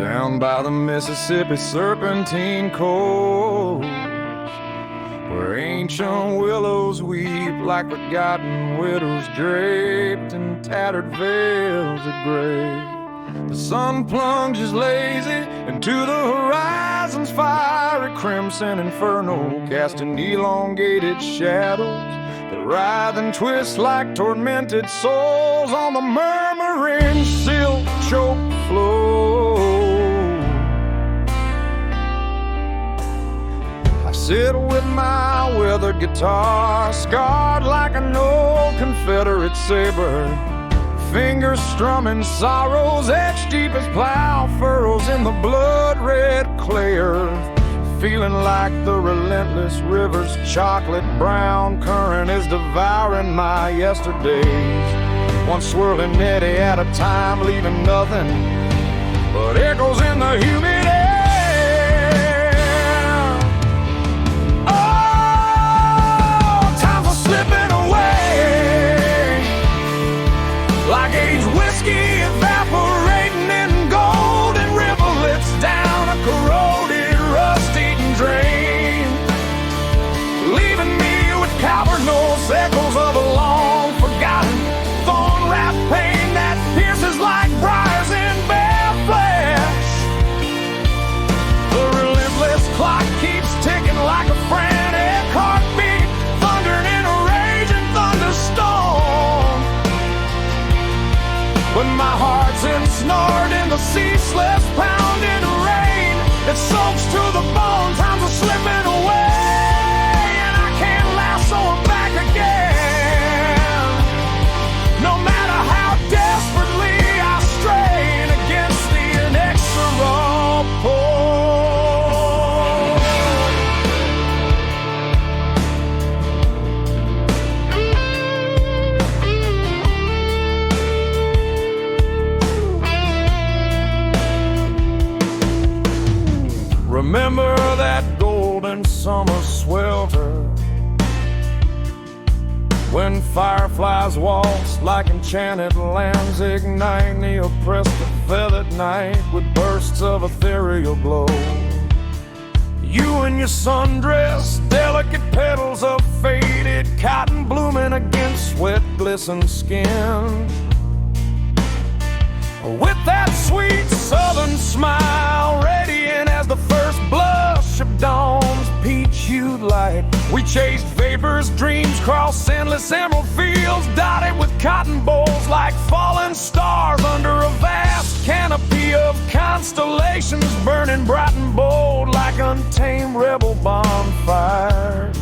Down by the Mississippi serpentine coast, where ancient willows weep like forgotten widows draped in tattered veils of gray. The sun plunges lazy into the horizon's fiery crimson inferno, casting elongated shadows that writhe and twist like tormented souls on the murmuring silt-choked floor. I sit with my weathered guitar, scarred like an old Confederate saber, fingers strumming sorrows etched deep as plow furrows in the blood-red clay earth, feeling like the relentless river's chocolate brown current is devouring my yesterdays, one swirling eddy at a time, leaving nothing but echoes in the humid air. Oh, time for slipping away, like aged whiskey evaporating in golden rivulets down a corroded, rust-eaten drain, leaving me with cavernous echoes of a long-forgotten thorn-wrapped pain that pierces like briars in bare flesh. The relentless clock keeps ticking like a frantic heartbeat, thundering in a raging thunderstorm. When my heart's ensnared in the ceaseless pounding rain, it soaks to the bone, times are slipping away, and I can't lasso 'em back again. No matter how desperately I strain against the inexorable. Remember that golden summer swelter, when fireflies waltzed like enchanted lands, igniting the oppressed of feathered night with bursts of ethereal glow. You and your sundress, delicate petals of faded cotton blooming against sweat glistened skin, with that sweet southern smile radiant as the first blush of dawn's peach-hued light. We chased vapors, dreams, crossed endless emerald fields dotted with cotton bowls like fallen stars under a vast canopy of constellations burning bright and bold like untamed rebel bonfires.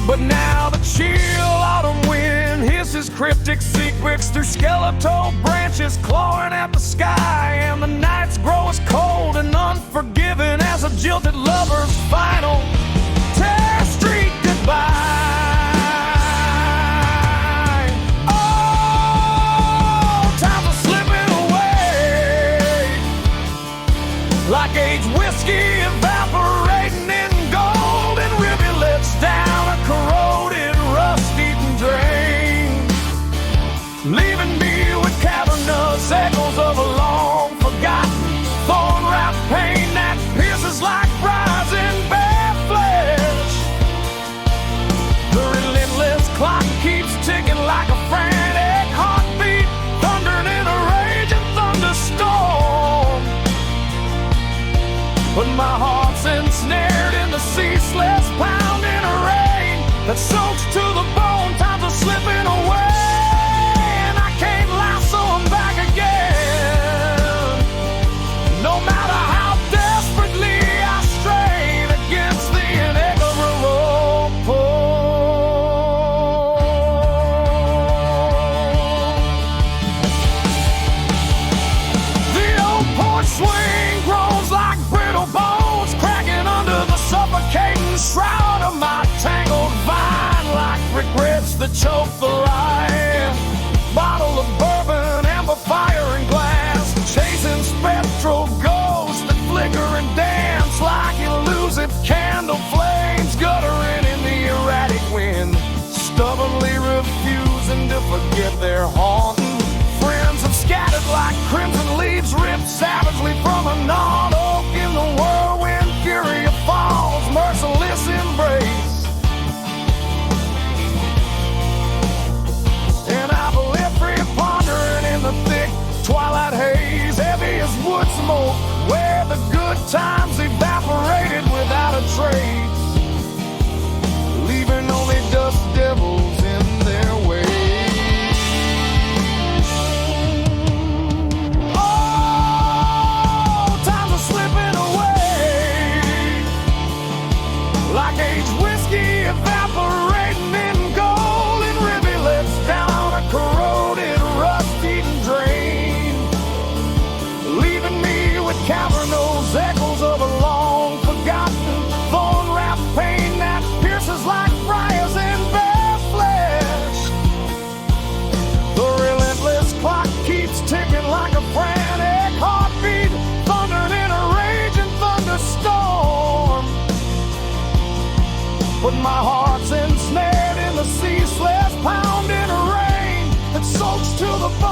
But now the chill autumn wind hisses cryptic secrets through skeletal branches clawing at the sky, and the nights grow as cold and unforgiving as a jilted lover's final tear street goodbye. Oh, times are slipping away, like aged whiskey evaporating in golden rivulets down a corroded, rust-eaten drain, leaving me with cavernous echoes of a long-forgotten thorn-wrapped pain that pierces like briars in bare flesh. The relentless clock keeps ticking like a frantic heartbeat, thundering in a raging thunderstorm. But my heart's ensnared in the ceaseless pounding rain that soaks to the bone, times are slipping away, and I can't lasso 'em back again. No matter how desperately I strain against the inexorable pull. The old porch swing groans like brittle bones, cracking under the suffocating shroud of my tangled vine, like regrets that choke the life. Bottle of bourbon, amber fire and glass, chasing spectral ghosts that flicker and dance like elusive candle flames, guttering in the erratic wind, stubbornly refusing to forget their haunting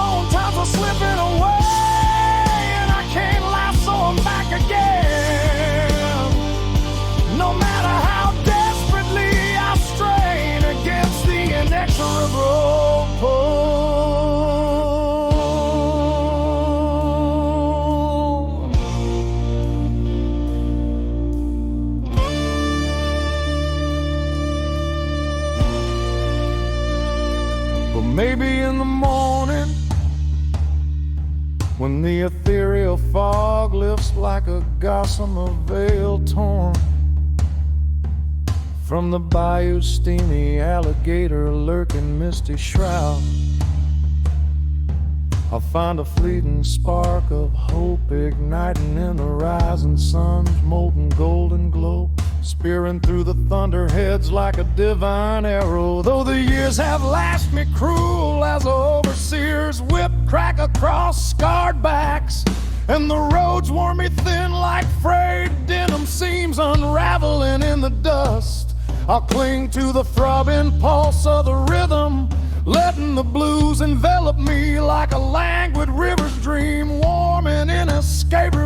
on, times are slipping away, and I can't lasso 'em back again. No matter how desperately I strain against the inexorable pull. But maybe in the morning, when the ethereal fog lifts like a gossamer veil torn from the bayou's steamy alligator lurking misty shroud, I'll find a fleeting spark of hope igniting in the rising sun's molten golden glow, spearing through the thunderheads like a divine arrow. Though the years have lashed me cruel as a overseer's whip crack across scarred backs, and the roads worn me thin like frayed denim seams unraveling in the dust, I'll cling to the throbbing pulse of the rhythm, letting the blues envelop me like a languid river's dream, warm and inescapable